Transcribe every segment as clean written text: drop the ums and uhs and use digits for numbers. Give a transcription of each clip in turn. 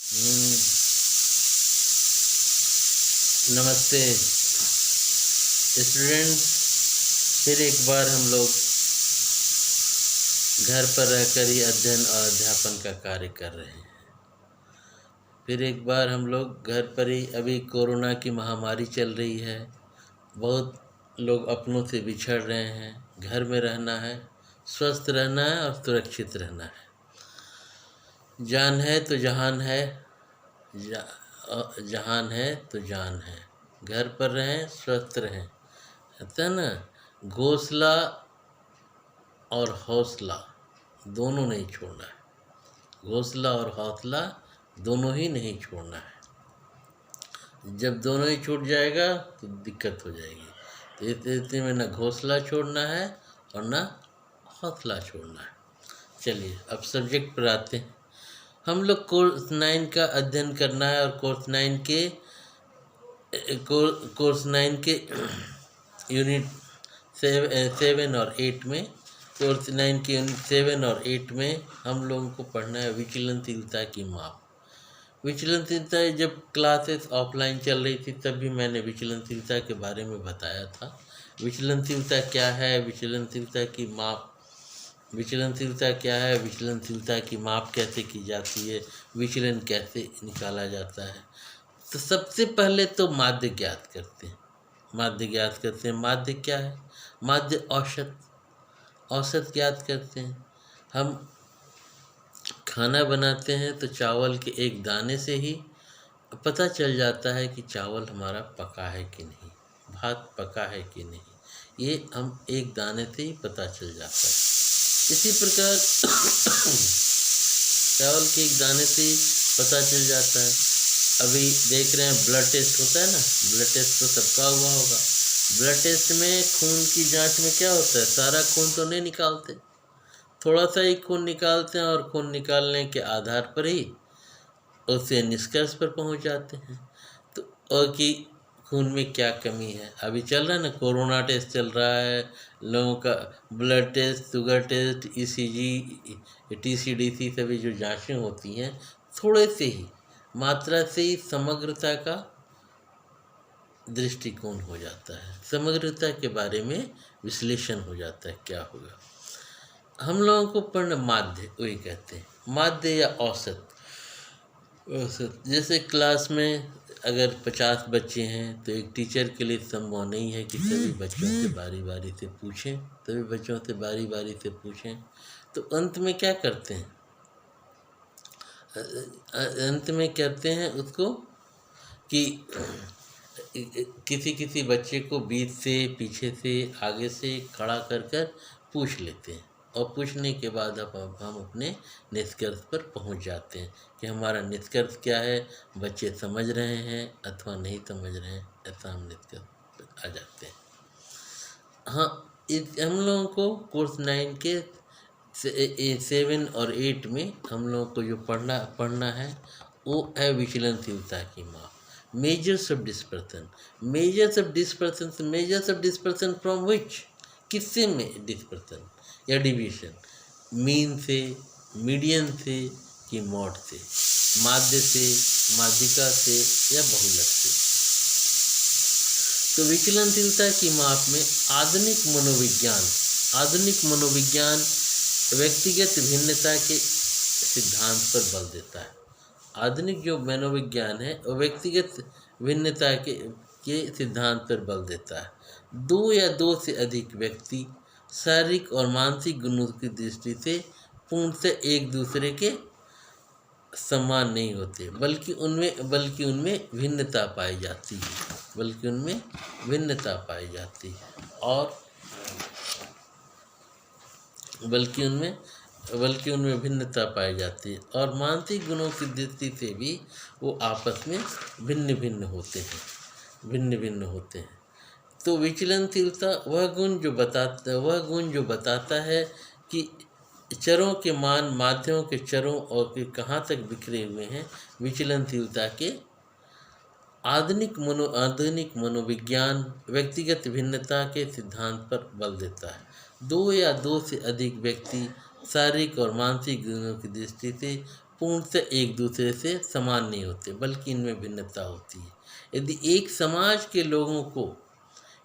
हम्म, नमस्ते स्टूडेंट्स। फिर एक बार हम लोग घर पर रहकर ही अध्ययन और अध्यापन का कार्य कर रहे हैं। फिर एक बार हम लोग घर पर ही, अभी कोरोना की महामारी चल रही है, बहुत लोग अपनों से बिछड़ रहे हैं। घर में रहना है, स्वस्थ रहना है और सुरक्षित रहना है। जान है तो जहान है, जहान है तो जान है। घर पर रहें, स्वस्थ रहें, कहते हैं ना, घोंसला और हौसला दोनों नहीं छोड़ना है। घोंसला और हौसला दोनों ही नहीं छोड़ना है। जब दोनों ही छूट जाएगा तो दिक्कत हो जाएगी। तो इस स्थिति में ना घोंसला छोड़ना है और ना हौसला छोड़ना है। चलिए अब सब्जेक्ट पर आते हैं। हम लोग कोर्स 9 का अध्ययन करना है और कोर्स 9 के यूनिट 7 और 8 में, कोर्स 9 के यूनिट 7 और 8 में हम लोगों को पढ़ना है विचलनशीलता की माप। विचलनशीलता, जब क्लासेस ऑफलाइन चल रही थी तब भी मैंने विचलनशीलता के बारे में बताया था। विचलनशीलता क्या है, विचलनशीलता की माप, विचलनशीलता क्या है, विचलनशीलता की माप कैसे की जाती है, विचलन कैसे निकाला जाता है। तो सबसे पहले तो माध्य ज्ञात करते हैं। माध्य क्या है? माध्य औसत, औसत ज्ञात करते हैं। हम खाना बनाते हैं तो चावल के एक दाने से ही पता चल जाता है कि चावल हमारा पका है कि नहीं, भात पका है कि नहीं। ये हम एक दाने से ही पता चल जाता है। इसी प्रकार चावल के एक दाने से ही पता चल जाता है। अभी देख रहे हैं ब्लड टेस्ट होता है ना, ब्लड टेस्ट तो सबका हुआ होगा। ब्लड टेस्ट में खून की जांच में क्या होता है, सारा खून तो नहीं निकालते, थोड़ा सा ही खून निकालते हैं और खून निकालने के आधार पर ही उससे निष्कर्ष पर पहुंच जाते हैं। तो और कि खून में क्या कमी है। अभी चल रहा है ना, कोरोना टेस्ट चल रहा है, लोगों का blood test, sugar test, ECG, TCDC सभी जो जांचें होती हैं, थोड़े से ही मात्रा से ही समग्रता का दृष्टिकोण हो जाता है, समग्रता के बारे में विश्लेषण हो जाता है क्या होगा। हम लोगों को पढ़ना माध्य, वही कहते हैं माध्य या औसत। औसत जैसे क्लास में अगर 50 बच्चे हैं तो एक टीचर के लिए संभव नहीं है कि सभी बच्चों से बारी बारी से पूछें, सभी बच्चों से बारी बारी से पूछें। तो अंत में क्या करते हैं, अंत में कहते हैं उसको कि किसी किसी बच्चे को बीच से, पीछे से, आगे से खड़ा कर कर पूछ लेते हैं और पूछने के बाद अब हम अपने निष्कर्ष पर पहुंच जाते हैं कि हमारा निष्कर्ष क्या है, बच्चे समझ रहे हैं अथवा नहीं समझ रहे हैं, ऐसा हम निष्कर्ष पर आ जाते हैं। हाँ, हम लोगों को कोर्स 9 के 7 और 8 में हम लोगों को जो पढ़ना है वो है विचलनशीलता की माप। Measures of dispersion, measures of dispersion from which, किससे में डिस्पर्सन या डिविएशन, मीन से, मीडियन से कि मॉड से, माध्य से, माध्यिका से या बहुलक से। तो विचलनशीलता की माप में आधुनिक मनोविज्ञान व्यक्तिगत भिन्नता के सिद्धांत पर बल देता है। आधुनिक जो मनोविज्ञान है वो व्यक्तिगत भिन्नता के सिद्धांत पर बल देता है। दो या दो से अधिक व्यक्ति शारीरिक और मानसिक गुणों की दृष्टि से पूर्णतः एक दूसरे के समान नहीं होते, बल्कि उनमें भिन्नता पाई जाती है, और बल्कि उनमें भिन्नता पाई जाती है और मानसिक गुणों की दृष्टि से भी वो आपस में भिन्न भिन्न होते हैं। तो विचलनशीलता वह गुण जो बताता है कि चरों के मान माध्यमों के चरों और के कहाँ तक बिखरे हुए हैं। विचलनशीलता के आधुनिक मनोविज्ञान व्यक्तिगत भिन्नता के सिद्धांत पर बल देता है। दो या दो से अधिक व्यक्ति शारीरिक और मानसिक गुणों की दृष्टि से पूर्णतः एक दूसरे से समान नहीं होते, बल्कि इनमें भिन्नता होती है। यदि एक समाज के लोगों को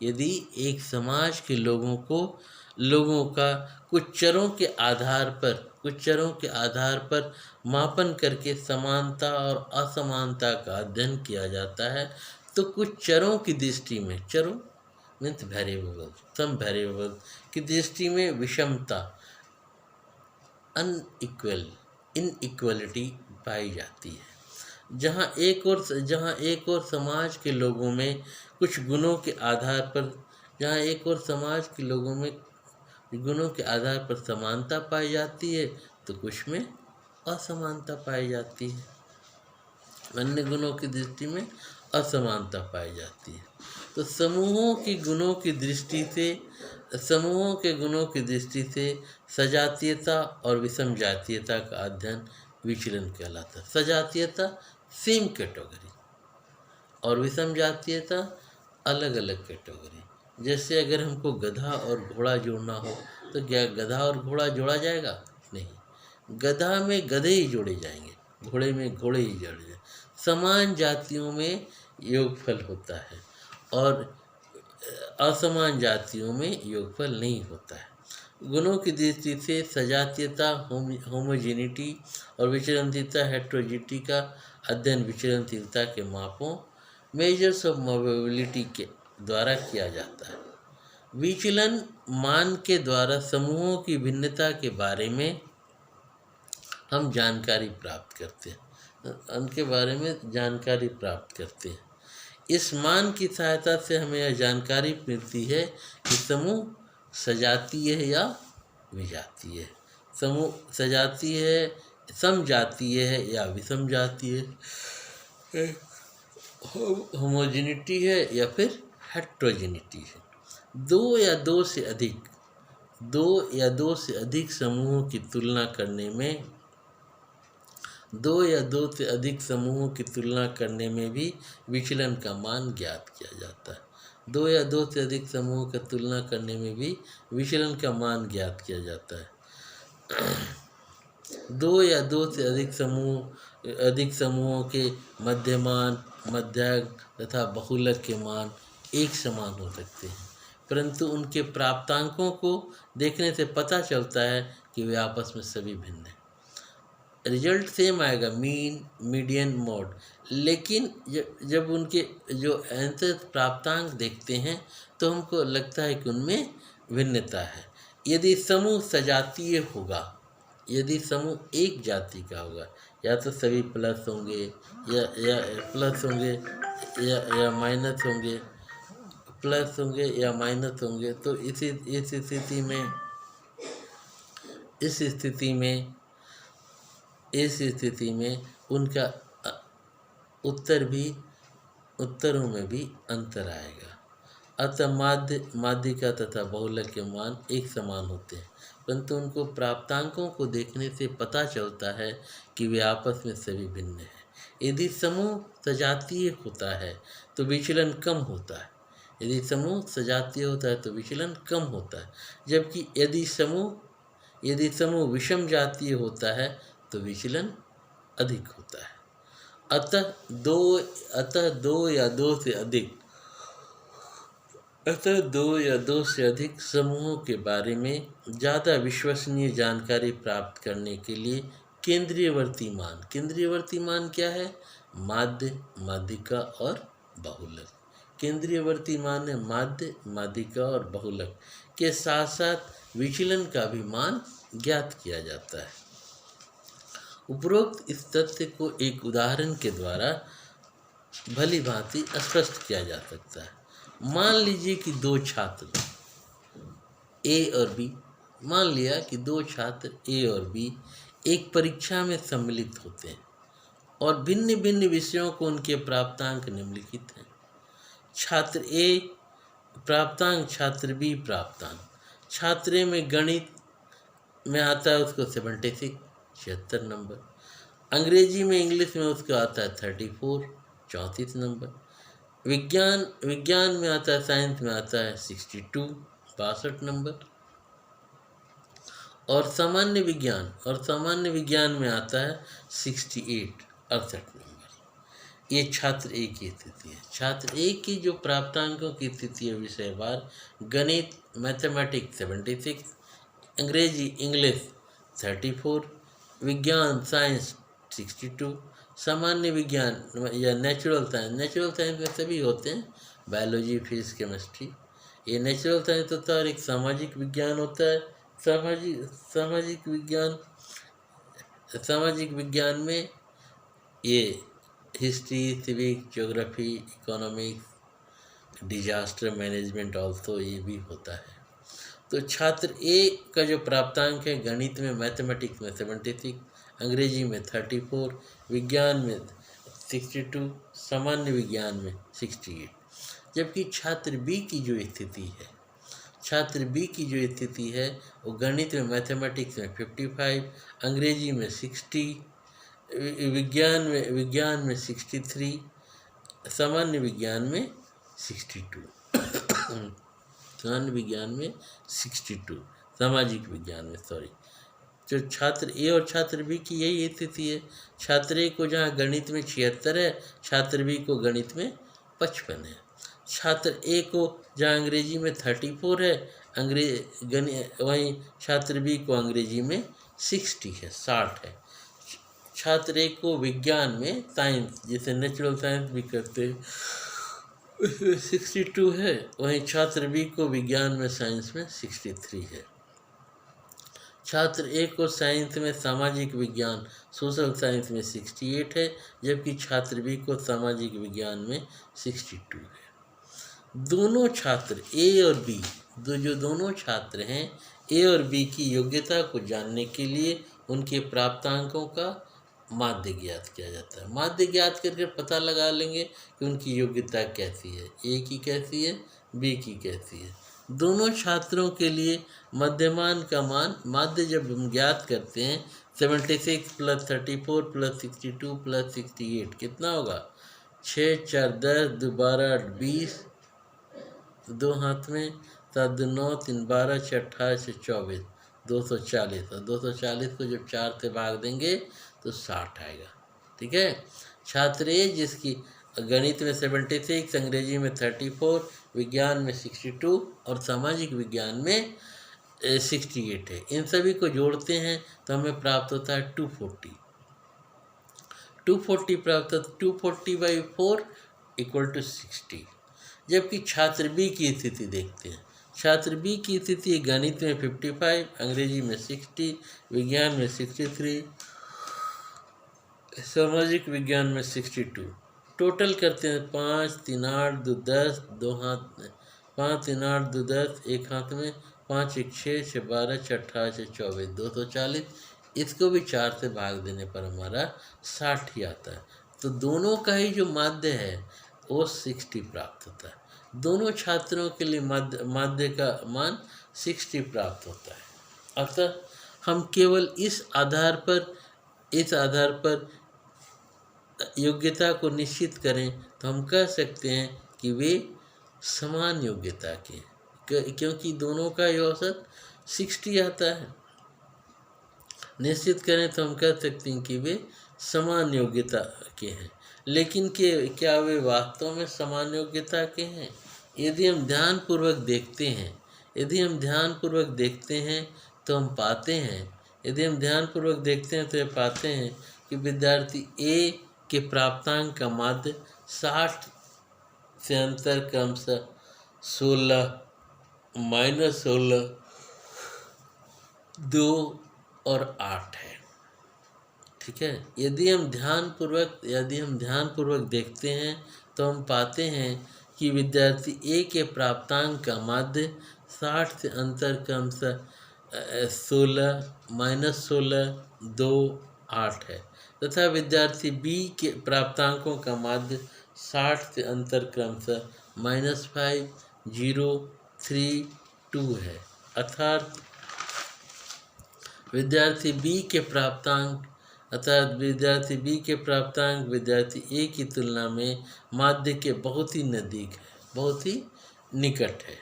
यदि एक समाज के लोगों का कुछ चरों के आधार पर मापन करके समानता और असमानता का अध्ययन किया जाता है, तो कुछ चरों की दृष्टि में, चरों मीन्स वेरिएबल, सम वेरिएबल की दृष्टि में विषमता, इनइक्वलिटी पाई जाती है। जहाँ एक और समाज के लोगों में कुछ गुणों के आधार पर जहाँ एक और समाज के लोगों में गुणों के आधार पर समानता पाई जाती है, तो कुछ में असमानता पाई जाती है। अन्य गुणों की दृष्टि में असमानता पाई जाती है। तो समूहों के गुणों की दृष्टि से सजातीयता और विषम जातीयता का अध्ययन विचलन कहलाता है। सजातीयता सेम कैटेगरी और विषम जातीयता अलग अलग कैटेगरी। जैसे अगर हमको गधा और घोड़ा जोड़ना हो, तो क्या गधा और घोड़ा जोड़ा जाएगा? नहीं, गधा में गधे ही जोड़े जाएंगे, घोड़े में घोड़े ही जोड़े जाएंगे। समान जातियों में योगफल होता है और असमान जातियों में योगफल नहीं होता है। गुणों की दृष्टि से सजातीयता होमोजेनिटी और विचलनशीलता हेट्रोजिनिटी का अध्ययन विचलनशीलता के मापों मेजर्स ऑफ मोबिलिटी के द्वारा किया जाता है। विचलन मान के द्वारा समूहों की भिन्नता के बारे में हम जानकारी प्राप्त करते हैं, उनके बारे में जानकारी प्राप्त करते हैं। इस मान की सहायता से हमें यह जानकारी मिलती है कि समूह सजातीय है या विजातीय है, समूह सजातीय है, समजातीय है या विषम जातीय है, होमोजेनिटी है या फिर हेट्रोजेनिटी है। दो या दो से अधिक समूहों की तुलना करने में भी विचलन का मान ज्ञात किया जाता है। दो या दो से अधिक समूहों की तुलना करने में भी विचलन का मान ज्ञात किया जाता है। दो या दो से अधिक समूहों के मध्यमान, मध्यक तथा बहुलक के मान एक समान हो सकते हैं, परंतु उनके प्राप्तांकों को देखने से पता चलता है कि वे आपस में सभी भिन्न हैं। रिजल्ट सेम आएगा, मीन, मीडियन, मोड, लेकिन जब उनके जो आंसर प्राप्तांक देखते हैं तो हमको लगता है कि उनमें भिन्नता है। यदि समूह सजातीय होगा, यदि समूह एक जाति का होगा, या तो सभी प्लस होंगे या प्लस होंगे या माइनस होंगे, प्लस होंगे या माइनस होंगे, तो इस स्थिति में उनका उत्तरों में भी अंतर आएगा। अतः माध्यिका तथा बहुलक के मान एक समान होते हैं, परंतु उनको प्राप्तांकों को देखने से पता चलता है कि वे आपस में सभी भिन्न हैं। यदि समूह सजातीय होता है तो विचलन कम होता है, जबकि यदि समूह विषम जातीय होता है तो विचलन अधिक होता है। अतः दो या दो से अधिक समूहों के बारे में ज़्यादा विश्वसनीय जानकारी प्राप्त करने के लिए केंद्रीयवर्ती मान क्या है? माध्य, माध्यिका और बहुलक। केंद्रीयवर्ती मान है माध्य, माध्यिका और बहुलक के साथ साथ विचलन का भी मान ज्ञात किया जाता है। उपरोक्त इस तथ्य को एक उदाहरण के द्वारा भली भांति स्पष्ट किया जा सकता है। मान लीजिए कि दो छात्र ए और बी एक परीक्षा में सम्मिलित होते हैं और भिन्न भिन्न विषयों को उनके प्राप्तांक निम्नलिखित हैं। छात्र ए प्राप्तांक, छात्र बी प्राप्तांक। छात्र ए में गणित में आता है उसको 76 नंबर, अंग्रेजी में इंग्लिश में उसका आता है 34 नंबर, विज्ञान में आता है, साइंस में आता है 62 नंबर, और सामान्य विज्ञान में आता है 68 नंबर। ये छात्र ए की स्थिति है। छात्र ए की जो प्राप्तांकों की स्थिति है विषयवार: गणित मैथमेटिक्स 76, अंग्रेजी इंग्लिश 34, विज्ञान साइंस 62, सामान्य विज्ञान या नेचुरल साइंस में सभी होते हैं, बायोलॉजी फिजिक्स केमिस्ट्री। ये नेचुरल साइंस होता है और एक सामाजिक विज्ञान होता है। सामाजिक विज्ञान में ये history, civic, geography, economics, disaster management also ये भी होता है। तो छात्र ए का जो प्राप्तांक है गणित में मैथमेटिक्स में 76, अंग्रेजी में 34, विज्ञान में 62, सामान्य विज्ञान में 68। जबकि छात्र बी की जो स्थिति है वो गणित में मैथमेटिक्स में 55, अंग्रेजी में 60, विज्ञान में 63, सामान्य विज्ञान में 62 सामान्य विज्ञान में 62, सामाजिक विज्ञान में जो छात्र ए और छात्र बी की यही स्थिति है। छात्र ए को जहाँ गणित में 76 है, छात्र बी को गणित में 55 है। छात्र ए को जहाँ अंग्रेजी में 34 है, वहीं छात्र बी को अंग्रेजी में 60 है, 60 है। छात्र ए को विज्ञान में साइंस, जिसे नेचुरल साइंस भी करते हैं, 62 है, वहीं छात्र बी को विज्ञान में साइंस में 63 है। छात्र ए को साइंस में सामाजिक विज्ञान सोशल साइंस में 68 है, जबकि छात्र बी को सामाजिक विज्ञान में 62 है। दोनों छात्र ए और बी, दोनों छात्र हैं, ए और बी की योग्यता को जानने के लिए उनके प्राप्तांकों का माध्य ज्ञात किया जाता है। माध्य ज्ञात करके पता लगा लेंगे कि उनकी योग्यता कैसी है, ए की कैसी है, बी की कैसी है। दोनों छात्रों के लिए मध्यमान का मान, माध्य जब हम ज्ञात करते हैं 76 + 34 + 62 + 68 कितना होगा? 6 4 10 2 12 20, 2 हाथ में 7 2 9 3 12 6 28 6 24, 240। और 240 को जब 4 से भाग देंगे तो 60 आएगा। ठीक है। छात्र ए जिसकी गणित में 76, अंग्रेजी में 34, विज्ञान में 62 और सामाजिक विज्ञान में 68 है, इन सभी को जोड़ते हैं तो हमें प्राप्त होता है 240। 240 प्राप्त होता है, 240/4 = 60। जबकि छात्र बी की स्थिति देखते हैं। छात्र बी की स्थिति गणित में 55, अंग्रेजी में 60, विज्ञान में 63, सामाजिक विज्ञान में 62। टोटल करते हैं 5 3 8 2 10, 2 हाथ में 5 3 8 2 10, एक हाथ में 5 1 6 6 12 6 28 6 24, 240। इसको भी 4 से भाग देने पर हमारा 60 ही आता है। तो दोनों का ही जो माध्य है वो 60 प्राप्त होता है। दोनों छात्रों के लिए माध्य का मान 60 प्राप्त होता है। अतः हम केवल इस आधार पर योग्यता को निश्चित करें तो हम कह सकते हैं कि वे समान योग्यता के, क्योंकि दोनों का औसत 60 आता है। निश्चित करें तो हम कह सकते हैं कि वे समान योग्यता के हैं। लेकिन क्या वे वास्तव में समान योग्यता के हैं? यदि हम ध्यानपूर्वक देखते हैं तो हम पाते हैं कि विद्यार्थी ए के प्राप्तांक का माध्य 60 से अंतर क्रमशः 16, -16, 2 और 8 है। ठीक है। यदि हम ध्यानपूर्वक देखते हैं तो हम पाते हैं कि विद्यार्थी ए के प्राप्तांक का माध्य 60 से अंतर क्रमशः 16, -16, 2, 8 है तथा विद्यार्थी बी के प्राप्तांकों का माध्य 60 से अंतर क्रमशः -5, 0, 3, 2 है। अर्थात विद्यार्थी बी के प्राप्तांक विद्यार्थी ए की तुलना में माध्य के बहुत ही नज़दीक है, बहुत ही निकट है।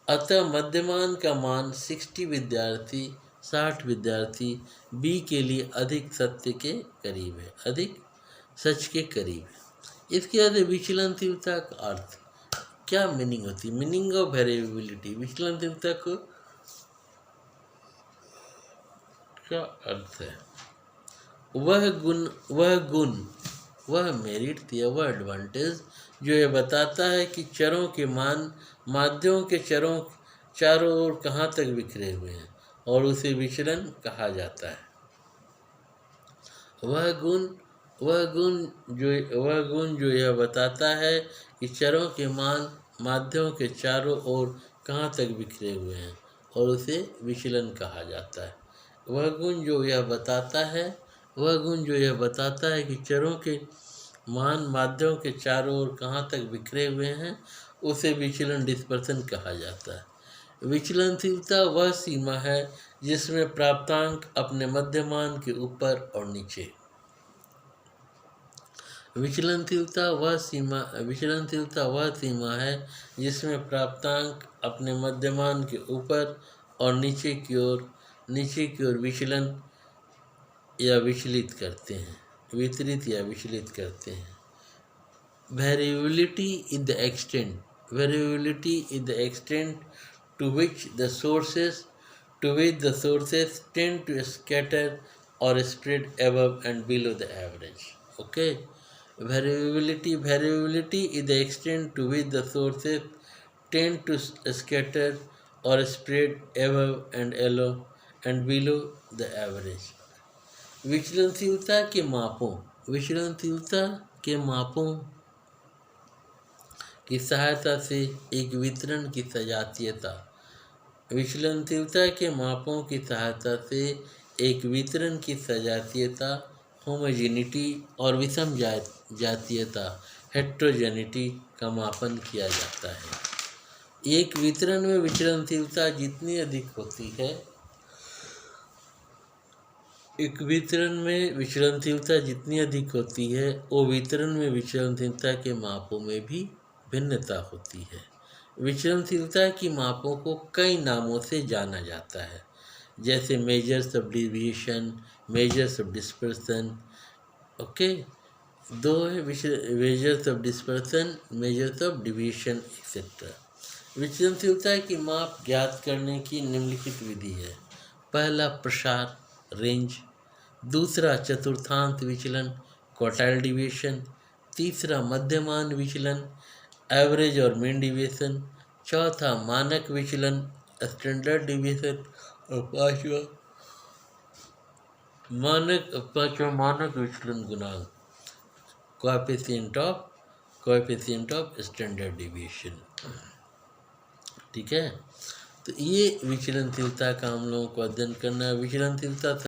अतः मध्यमान का मान 60 विद्यार्थी 60 विद्यार्थी बी के लिए अधिक सत्य के करीब है, अधिक सच के करीब है। इसके बाद विचलन तीव्रता का अर्थ क्या मीनिंग होती है? मीनिंग ऑफ वेरिएबिलिटी, विचलन तीव्रता को क्या अर्थ है? वह मेरिट या वह एडवांटेज जो ये बताता है कि चरों के मान माध्यों के चरों चारों ओर कहाँ तक बिखरे हुए हैं और उसे विचलन कहा जाता है। वह गुण जो यह बताता है कि चरों के मान माध्यों के चारों ओर कहाँ तक बिखरे हुए हैं और उसे विचलन कहा जाता है। वह गुण जो यह बताता है कि चरों के मान माध्यों के चारों ओर कहाँ तक बिखरे हुए हैं उसे विचलन डिस्पर्सन कहा जाता है। विचलन तीव्रता वह सीमा है जिसमें प्राप्तांक अपने मध्यमान के ऊपर और नीचे। विचलन तीव्रता वह सीमा है जिसमें प्राप्तांक अपने मध्यमान के ऊपर और नीचे की ओर विचलन या विचलित करते हैं, वितरित या विचलित करते हैं। Variability is the extent to which the sources tend to scatter or spread above and below the average. Okay, variability is the extent to which the sources tend to scatter or spread above and below the average. विचलन तीव्रता के मापों की सहायता से एक वितरण की सजातीयता। विचलन तीव्रता के मापों की सहायता से एक वितरण की सजातीयता, होमोजेनिटी और विषम जातीयता, हेट्रोजेनिटी का मापन किया जाता है। एक वितरण में विचलन तीव्रता जितनी अधिक होती है, वो वितरण में विचलन तीव्रता के मापों में भी भिन्नता होती है। विचलन तीव्रता की मापों को कई नामों से जाना जाता है, जैसे measures of deviation, measures of dispersion. Okay, दो है measures of dispersion, measures of deviation etcetera. विचलन तीव्रता की माप ज्ञात करने की निम्नलिखित विधि है। पहला प्रसार, रेंज। दूसरा चतुर्थांश विचलन, क्वार्टाइल डिवीएशन। तीसरा मध्यमान विचलन, एवरेज और मीन डिवीएशन। चौथा मानक विचलन, स्टैंडर्ड डिवीएशन। और पांचवा मानक विचलन गुणांक, कोएफिशिएंट ऑफ स्टैंडर्ड डिवीएशन। ठीक है, तो ये विचलन तीव्रता का हम लोगों को अध्ययन करना है। विचलन तीव्रता